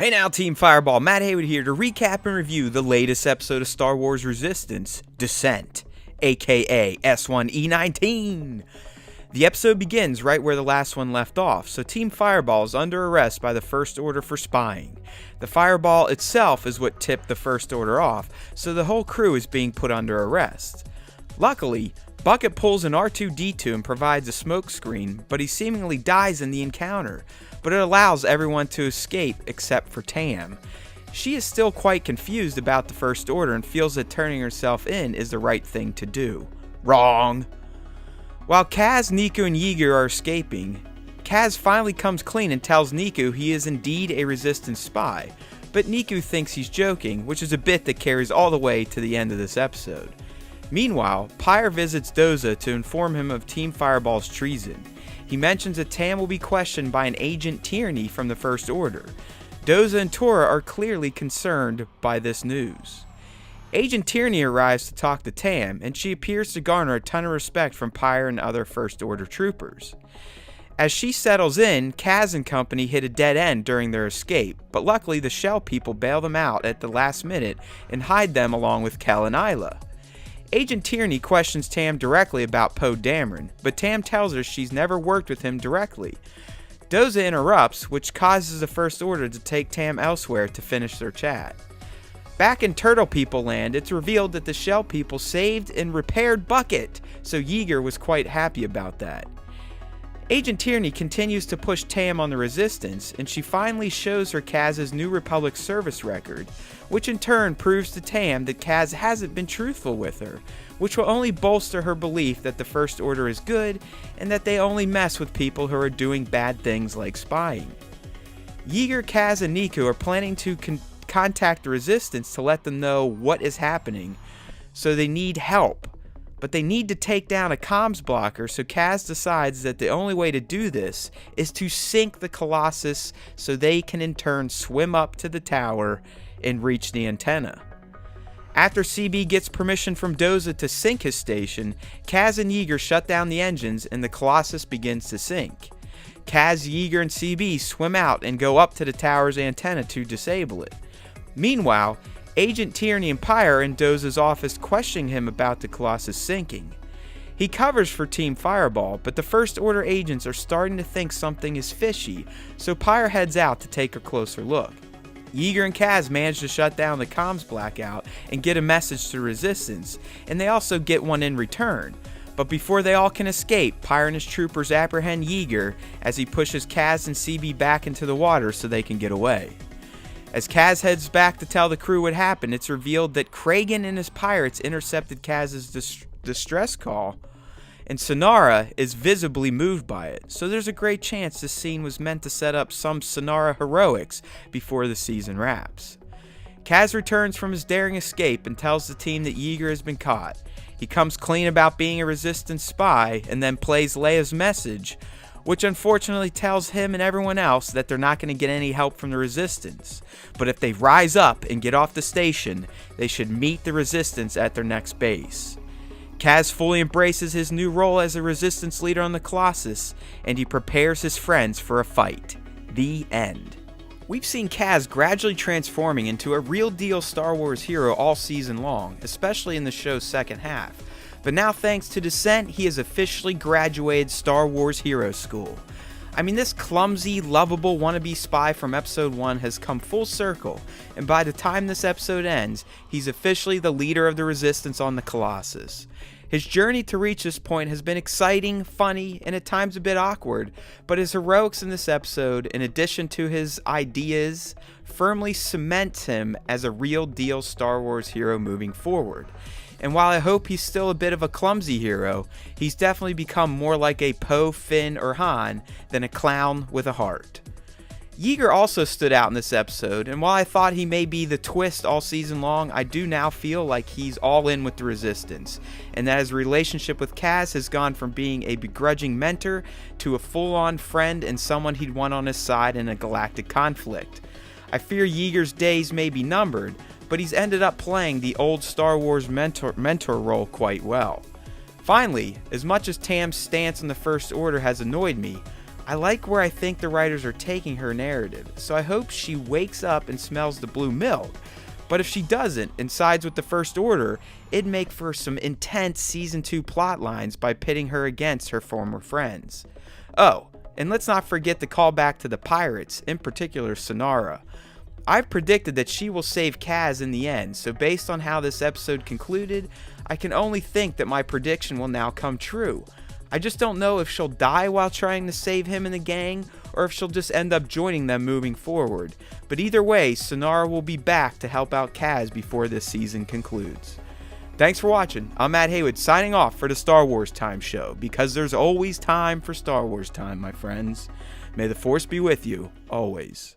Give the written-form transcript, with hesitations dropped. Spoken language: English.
Hey now, Team Fireball, Matt Haywood here to recap and review the latest episode of Star Wars Resistance, Descent, aka S1E19. The episode begins right where the last one left off, so Team Fireball is under arrest by the First Order for spying. The Fireball itself is what tipped the First Order off, so the whole crew is being put under arrest. Luckily, Bucket pulls an R2-D2 and provides a smoke screen, but he seemingly dies in the encounter, but it allows everyone to escape except for Tam. She is still quite confused about the First Order and feels that turning herself in is the right thing to do. Wrong! While Kaz, Niku, and Yeager are escaping, Kaz finally comes clean and tells Niku he is indeed a Resistance spy, but Niku thinks he's joking, which is a bit that carries all the way to the end of this episode. Meanwhile, Pyre visits Dosa to inform him of Team Fireball's treason. He mentions that Tam will be questioned by an Agent Tierney from the First Order. Dosa and Tora are clearly concerned by this news. Agent Tierney arrives to talk to Tam, and she appears to garner a ton of respect from Pyre and other First Order troopers. As she settles in, Kaz and company hit a dead end during their escape, but luckily the Shell people bail them out at the last minute and hide them along with Kel and Isla. Agent Tierney questions Tam directly about Poe Dameron, but Tam tells her she's never worked with him directly. Dosa interrupts, which causes the First Order to take Tam elsewhere to finish their chat. Back in Turtle People Land, it's revealed that the Shell people saved and repaired Bucket, so Yeager was quite happy about that. Agent Tierney continues to push Tam on the Resistance, and she finally shows her Kaz's New Republic service record, which in turn proves to Tam that Kaz hasn't been truthful with her, which will only bolster her belief that the First Order is good and that they only mess with people who are doing bad things like spying. Yeager, Kaz, and Niku are planning to contact the Resistance to let them know what is happening, so they need help. But they need to take down a comms blocker, so Kaz decides that the only way to do this is to sink the Colossus so they can in turn swim up to the tower and reach the antenna. After CB gets permission from Dosa to sink his station, Kaz and Yeager shut down the engines and the Colossus begins to sink. Kaz, Yeager, and CB swim out and go up to the tower's antenna to disable it. Meanwhile, Agent Tierney and Pyre are in Dosa's office questioning him about the Colossus sinking. He covers for Team Fireball, but the First Order agents are starting to think something is fishy, so Pyre heads out to take a closer look. Yeager and Kaz manage to shut down the comms blackout and get a message to Resistance, and they also get one in return. But before they all can escape, Pyre and his troopers apprehend Yeager as he pushes Kaz and CB back into the water so they can get away. As Kaz heads back to tell the crew what happened, it's revealed that Kragan and his pirates intercepted Kaz's distress call, and Sonara is visibly moved by it, so there's a great chance this scene was meant to set up some Sonara heroics before the season wraps. Kaz returns from his daring escape and tells the team that Yeager has been caught. He comes clean about being a Resistance spy and then plays Leia's message, which unfortunately tells him and everyone else that they're not going to get any help from the Resistance. But if they rise up and get off the station, they should meet the Resistance at their next base. Kaz fully embraces his new role as a Resistance leader on the Colossus, and he prepares his friends for a fight. The end. We've seen Kaz gradually transforming into a real deal Star Wars hero all season long, especially in the show's second half. But now thanks to Descent, he has officially graduated Star Wars Hero School. I mean, this clumsy, lovable wannabe spy from episode 1 has come full circle, and by the time this episode ends, he's officially the leader of the Resistance on the Colossus. His journey to reach this point has been exciting, funny, and at times a bit awkward, but his heroics in this episode, in addition to his ideas, firmly cements him as a real deal Star Wars hero moving forward. And while I hope he's still a bit of a clumsy hero, he's definitely become more like a Poe, Finn, or Han than a clown with a heart. Yeager also stood out in this episode, and while I thought he may be the twist all season long, I do now feel like he's all in with the Resistance, and that his relationship with Kaz has gone from being a begrudging mentor to a full-on friend and someone he'd want on his side in a galactic conflict. I fear Yeager's days may be numbered, but he's ended up playing the old Star Wars mentor role quite well. Finally, as much as Tam's stance on the First Order has annoyed me, I like where I think the writers are taking her narrative, so I hope she wakes up and smells the blue milk. But if she doesn't and sides with the First Order, it'd make for some intense Season 2 plot lines by pitting her against her former friends. Oh, and let's not forget the callback to the pirates, in particular Sonara. I've predicted that she will save Kaz in the end, so based on how this episode concluded, I can only think that my prediction will now come true. I just don't know if she'll die while trying to save him and the gang, or if she'll just end up joining them moving forward. But either way, Sonara will be back to help out Kaz before this season concludes. Thanks for watching. I'm Matt Haywood signing off for the Star Wars Time Show, because there's always time for Star Wars time, my friends. May the Force be with you, always.